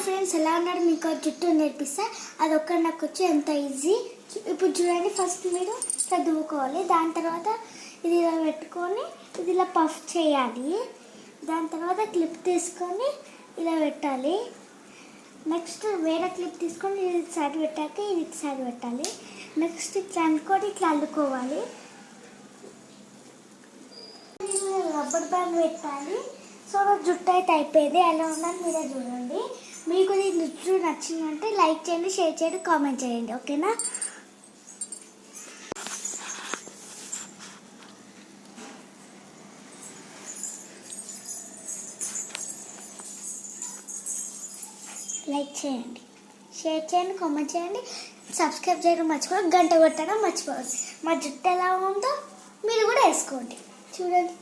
Friends, ఎలా ఉన్నారు? మీకు జుట్టు నేర్పిస్తా. అదొక్క నాకు వచ్చి ఎంత ఈజీ. ఇప్పుడు చూడండి, ఫస్ట్ మీరు ఇట్లా దువ్వుకోవాలి. దాని తర్వాత ఇది ఇలా పెట్టుకొని ఇది ఇలా పఫ్ చేయాలి. దాని తర్వాత క్లిప్ తీసుకొని ఇలా పెట్టాలి. నెక్స్ట్ వేరే క్లిప్ తీసుకొని ఇది సైడ్ పెట్టాక ఇది సైడ్ పెట్టాలి. నెక్స్ట్ ఇట్లా అనుకొని ఇట్లా అల్లుకోవాలి. రబ్బర్ బ్యాండ్ పెట్టాలి. సో జుట్టు అయితే అయిపోయింది. ఎలా ఉందని మీరే చూడండి. మీకు ఈ జుట్టు నచ్చిందంటే లైక్ చేయండి, షేర్ చేయండి, కామెంట్ చేయండి. ఓకేనా? లైక్ చేయండి, షేర్ చేయండి, కామెంట్ చేయండి, సబ్స్క్రైబ్ చేయడం మర్చిపోవద్దు, గంట కొట్టడం మర్చిపోవద్దు. మా జుట్టు ఎలా ఉందో మీరు కూడా వేసుకోండి. చూడండి.